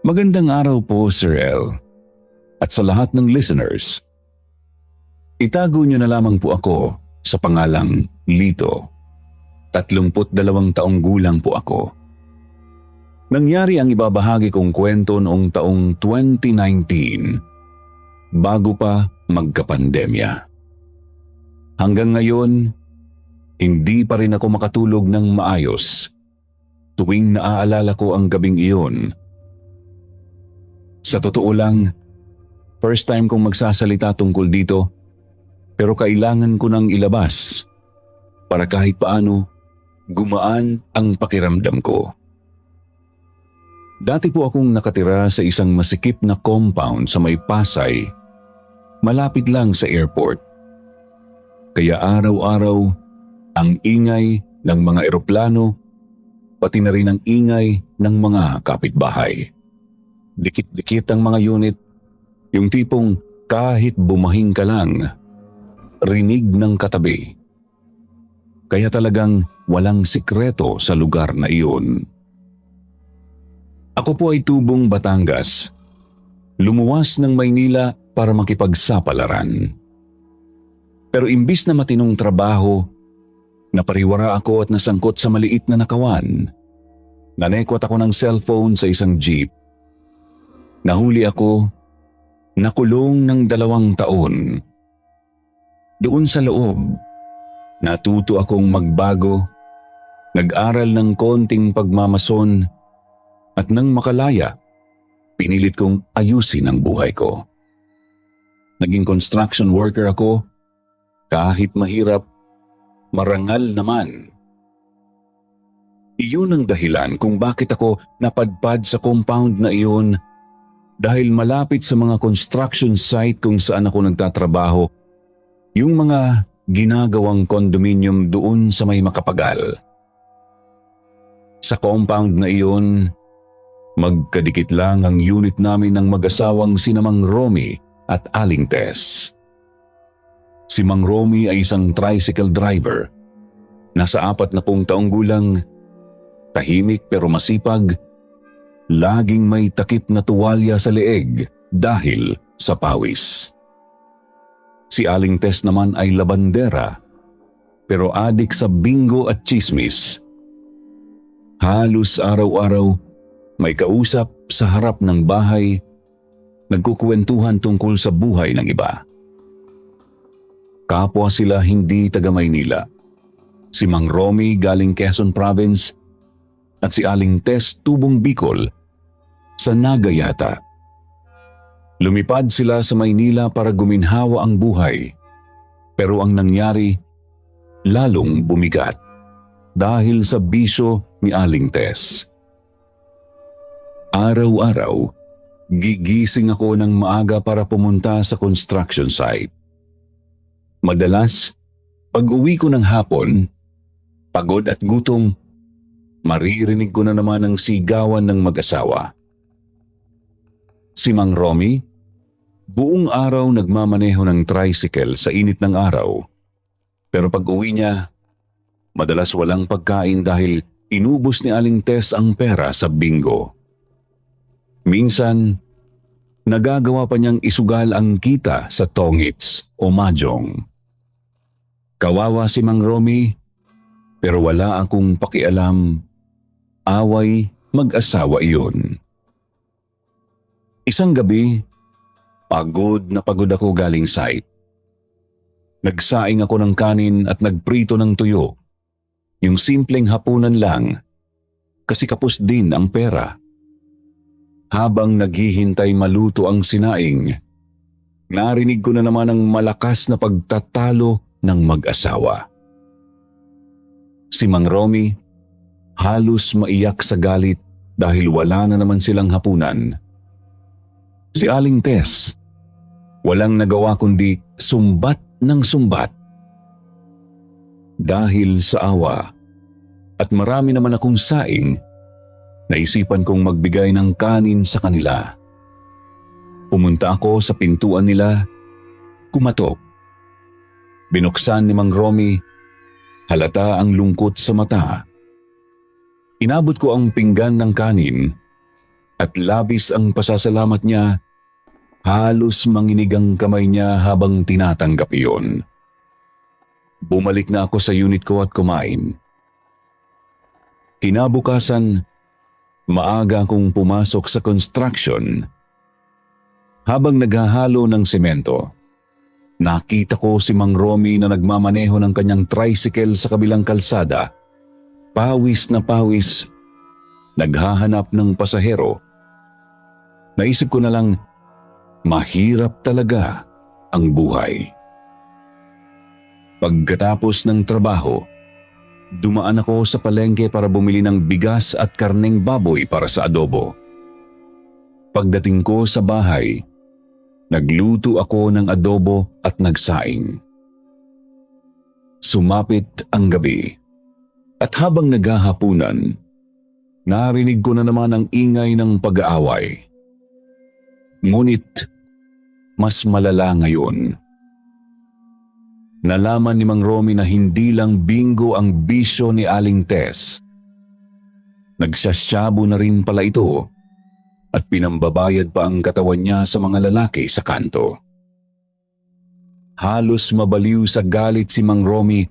Magandang araw po, Sir El, at sa lahat ng listeners. Itago niyo na lamang po ako sa pangalang Lito. 32 taong gulang po ako. Nangyari ang ibabahagi kong kwento noong taong 2019, bago pa magkapandemya. Hanggang ngayon, hindi pa rin ako makatulog ng maayos tuwing naaalala ko ang gabing iyon. Sa totoo lang, first time kong magsasalita tungkol dito, pero kailangan ko nang ilabas para kahit paano gumaan ang pakiramdam ko. Dati po akong nakatira sa isang masikip na compound sa may Pasay, malapit lang sa airport. Kaya araw-araw, ang ingay ng mga eroplano, pati na rin ang ingay ng mga kapitbahay. Dikit-dikit ang mga unit, yung tipong kahit bumahing ka lang, rinig ng katabi. Kaya talagang walang sikreto sa lugar na iyon. Ako po ay tubong Batangas. Lumuwas ng Maynila para makipagsapalaran. Pero imbis na matinong trabaho, napariwara ako at nasangkot sa maliit na nakawan. Nanekwat ako ng cellphone sa isang jeep. Nahuli ako, nakulong ng 2 taon. Doon sa loob, natuto akong magbago, nag-aral ng konting pagmamason, at nang makalaya, pinilit kong ayusin ang buhay ko. Naging construction worker ako, kahit mahirap, marangal naman. Iyon ang dahilan kung bakit ako napadpad sa compound na iyon, dahil malapit sa mga construction site kung saan ako nagtatrabaho, yung mga ginagawang condominium doon sa may Makapagal. Sa compound na iyon, magkadikit lang ang unit namin ng mag-asawang si Mang Romy at Aling Tess. Si Mang Romy ay isang tricycle driver. Nasa 40 taong gulang, tahimik pero masipag, laging may takip na tuwalya sa leeg dahil sa pawis. Si Aling Tess naman ay labandera, pero adik sa bingo at chismis. Halos araw-araw, may kausap sa harap ng bahay, nagkukwentuhan tungkol sa buhay ng iba. Kapwa sila hindi taga Maynila. Si Mang Romy galing Quezon Province at si Aling Tess tubong Bicol sa Naga yata. Lumipad sila sa Maynila para guminhawa ang buhay. Pero ang nangyari, lalong bumigat dahil sa bisyo ni Aling Tess. Araw-araw, gigising ako ng maaga para pumunta sa construction site. Madalas, pag-uwi ko ng hapon, pagod at gutom, maririnig ko na naman ang sigawan ng mag-asawa. Si Mang Romy, buong araw nagmamaneho ng tricycle sa init ng araw. Pero pag-uwi niya, madalas walang pagkain dahil inubos ni Aling Tess ang pera sa bingo. Minsan, nagagawa pa niyang isugal ang kita sa tongits o mahjong. Kawawa si Mang Romy, pero wala akong pakialam. Away mag-asawa iyon. Isang gabi, pagod na pagod ako galing site. Nagsaing ako ng kanin at nagprito ng tuyo. Yung simpleng hapunan lang, kasi kapos din ang pera. Habang naghihintay maluto ang sinaing, narinig ko na naman ang malakas na pagtatalo ng mag-asawa. Si Mang Romy, halos maiyak sa galit dahil wala na naman silang hapunan. Si Aling Tess, walang nagawa kundi sumbat ng sumbat. Dahil sa awa at marami naman akong saing, naisipan kong magbigay ng kanin sa kanila. Pumunta ako sa pintuan nila, kumatok. Binuksan ni Mang Romy, halata ang lungkot sa mata. Inabot ko ang pinggan ng kanin, At labis ang pasasalamat niya, halos manginig ang kamay niya habang tinatanggap iyon. Bumalik na ako sa unit ko at kumain. Kinabukasan, maaga akong pumasok sa construction. Habang naghahalo ng semento, nakita ko si Mang Romy na nagmamaneho ng kanyang tricycle sa kabilang kalsada. Pawis na pawis, naghahanap ng pasahero. Naisip ko na lang, mahirap talaga ang buhay. Pagkatapos ng trabaho, dumaan ako sa palengke para bumili ng bigas at karneng baboy para sa adobo. Pagdating ko sa bahay, nagluto ako ng adobo at nagsaing. Sumapit ang gabi at habang naghahapunan, narinig ko na naman ang ingay ng pag-aaway. Ngunit mas malala ngayon. Nalaman ni Mang Romy na hindi lang bingo ang bisyo ni Aling Tess. Nagsasyabo na rin pala ito at pinambabayad pa ang katawan niya sa mga lalaki sa kanto. Halos mabaliw sa galit si Mang Romy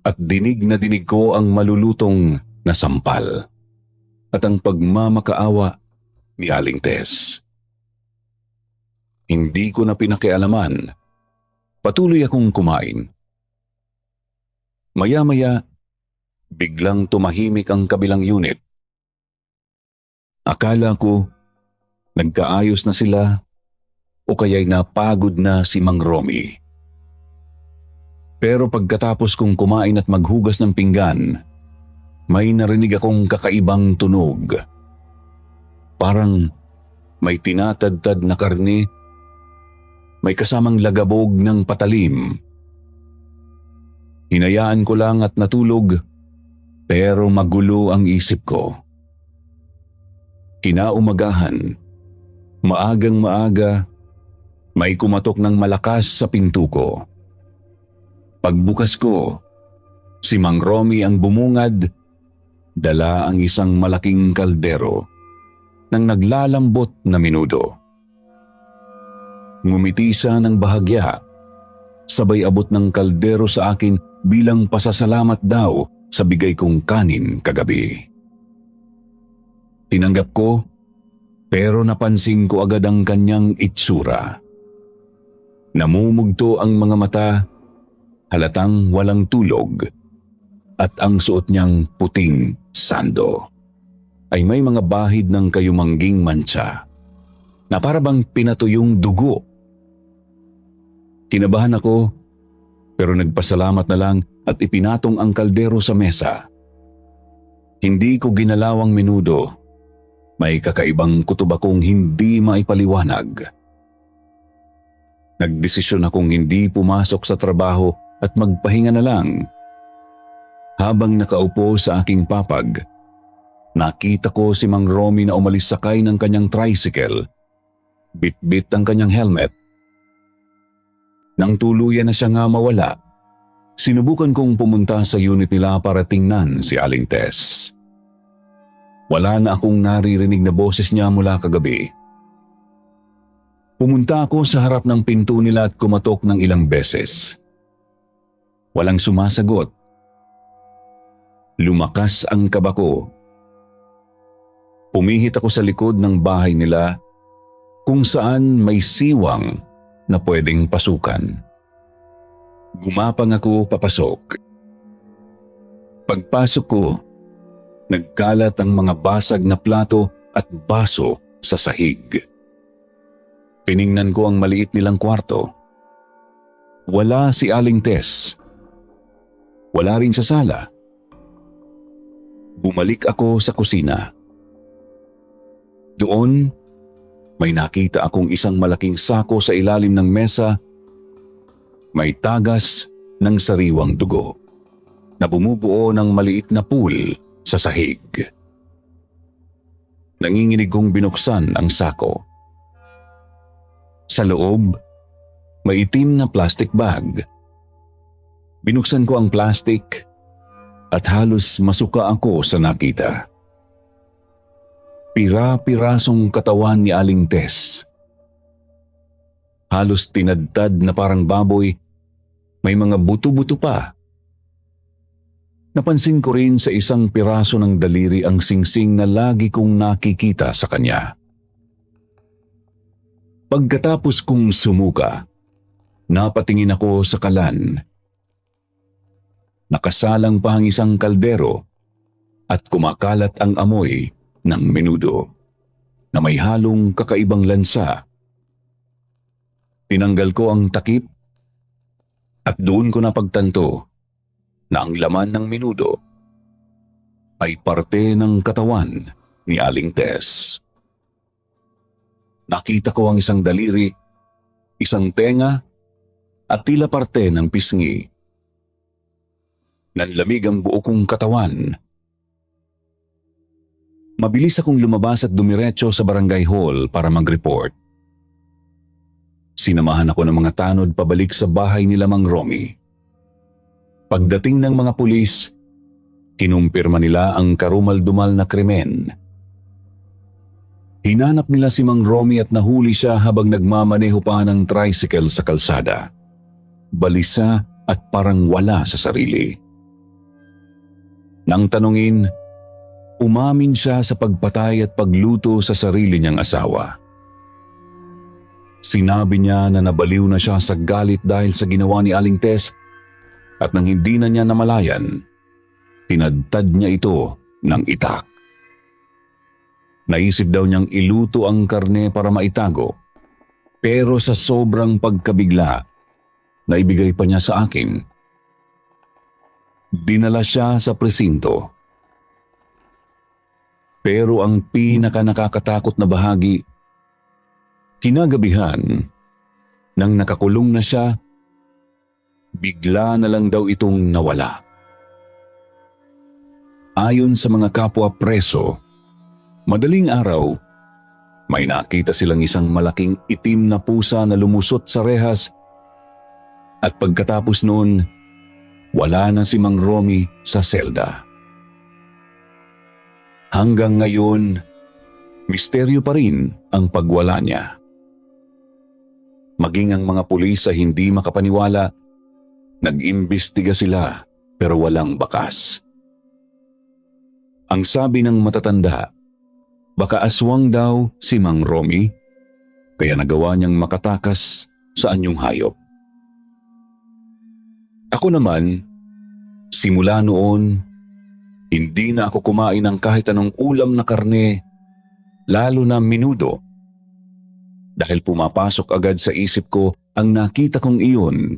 at dinig na dinig ko ang malulutong na sampal at ang pagmamakaawa ni Aling Tess. Hindi ko na pinakialaman. Patuloy akong kumain. Maya-maya, biglang tumahimik ang kabilang unit. Akala ko, nagkaayos na sila o kaya'y napagod na si Mang Romy. Pero pagkatapos kong kumain at maghugas ng pinggan, may narinig akong kakaibang tunog. Parang may tinatadtad na karne, may kasamang lagabog ng patalim. Hinayaan ko lang at natulog, pero magulo ang isip ko. Kinaumagahan, maagang maaga, may kumatok ng malakas sa pinto ko. Pagbukas ko, si Mang Romy ang bumungad, dala ang isang malaking kaldero ng naglalambot na menudo. Ngumiti siya ng bahagya, sabay abot ng kaldero sa akin bilang pasasalamat daw sa bigay kong kanin kagabi. Tinanggap ko, pero napansin ko agad ang kanyang itsura. Namumugto ang mga mata, halatang walang tulog, at ang suot niyang puting sando ay may mga bahid ng kayumangging mantsa na parabang pinatuyong dugo. Kinabahan ako, pero nagpasalamat na lang at ipinatong ang kaldero sa mesa. Hindi ko ginalaw ang menudo. May kakaibang kutob akong hindi maipaliwanag. Nagdesisyon akong hindi pumasok sa trabaho at magpahinga na lang. Habang nakaupo sa aking papag, nakita ko si Mang Romy na umalis sakay ng kanyang tricycle. Bit-bit ang kanyang helmet. Nang tuluyan na siya nga mawala, sinubukan kong pumunta sa unit nila para tingnan si Aling Tess. Wala na akong naririnig na boses niya mula kagabi. Pumunta ako sa harap ng pinto nila at kumatok ng ilang beses. Walang sumasagot. Lumakas ang kaba ko. Pumihit ako sa likod ng bahay nila kung saan may siwang na pwedeng pasukan. Gumapang ako papasok. Pagpasok ko, nagkalat ang mga basag na plato at baso sa sahig. Tiningnan ko ang maliit nilang kwarto. Wala si Aling Tess. Wala rin sa sala. Bumalik ako sa kusina. Doon, may nakita akong isang malaking sako sa ilalim ng mesa. May tagas ng sariwang dugo na bumubuo ng maliit na pool sa sahig. Nanginginig kong binuksan ang sako. Sa loob, may itim na plastic bag. Binuksan ko ang plastic at halos masuka ako sa nakita. pira-pirasong katawan ni Aling Tess. Halos tinadtad na parang baboy, may mga buto-buto pa. Napansin ko rin sa isang piraso ng daliri ang singsing na lagi kong nakikita sa kanya. Pagkatapos kong sumuka, napatingin ako sa kalan. Nakasalang pa ang isang kaldero at kumakalat ang amoy ng menudo na may halong kakaibang lansa. Tinanggal ko ang takip at doon ko napagtanto na ang laman ng menudo ay parte ng katawan ni Aling Tess. Nakita ko ang isang daliri, isang tenga at tila parte ng pisngi. Nanlamig ang buo kong katawan. Mabilis akong lumabas at dumiretso sa barangay hall para mag-report. Sinamahan ako ng mga tanod pabalik sa bahay nila Mang Romy. Pagdating ng mga pulis, kinumpirma nila ang karumal-dumal na krimen. Hinanap nila si Mang Romy at nahuli siya habang nagmamaneho pa ng tricycle sa kalsada. Balisa at parang wala sa sarili. Nang tanungin, umamin siya sa pagpatay at pagluto sa sarili niyang asawa. Sinabi niya na nabaliw na siya sa galit dahil sa ginawa ni Aling Tess at nang hindi na niya namalayan, tinadtad niya ito ng itak. Naisip daw niyang iluto ang karne para maitago, pero sa sobrang pagkabigla, naibigay pa niya sa akin. Dinala siya sa presinto. Pero ang pinaka-nakakatakot na bahagi, kinagabihan, nang nakakulong na siya, bigla na lang daw itong nawala. Ayon sa mga kapwa preso, madaling araw, may nakita silang isang malaking itim na pusa na lumusot sa rehas at pagkatapos noon, wala na si Mang Romy sa selda. Hanggang ngayon, misteryo pa rin ang pagwala niya. Maging ang mga pulis ay hindi makapaniwala, nag-imbestiga sila pero walang bakas. Ang sabi ng matatanda, baka aswang daw si Mang Romy, kaya nagawa niyang makatakas sa anyong hayop. Ako naman, simula noon, hindi na ako kumain ng kahit anong ulam na karne, lalo na menudo. Dahil pumapasok agad sa isip ko ang nakita kong iyon.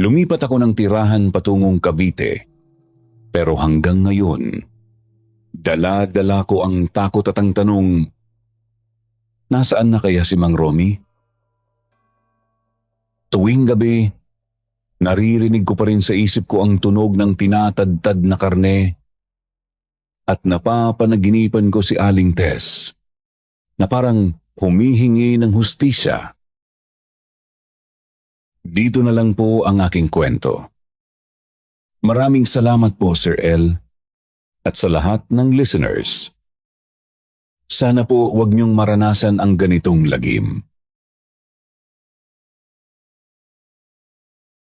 Lumipat ako ng tirahan patungong Cavite, pero hanggang ngayon, dala-dala ko ang takot at ang tanong, nasaan na kaya si Mang Romy? Tuwing gabi, naririnig ko pa rin sa isip ko ang tunog ng tinatadtad na karne at napapanaginipan ko si Aling Tess na parang humihingi ng hustisya. Dito na lang po ang aking kwento. Maraming salamat po Sir El at sa lahat ng listeners. Sana po wag niyong maranasan ang ganitong lagim.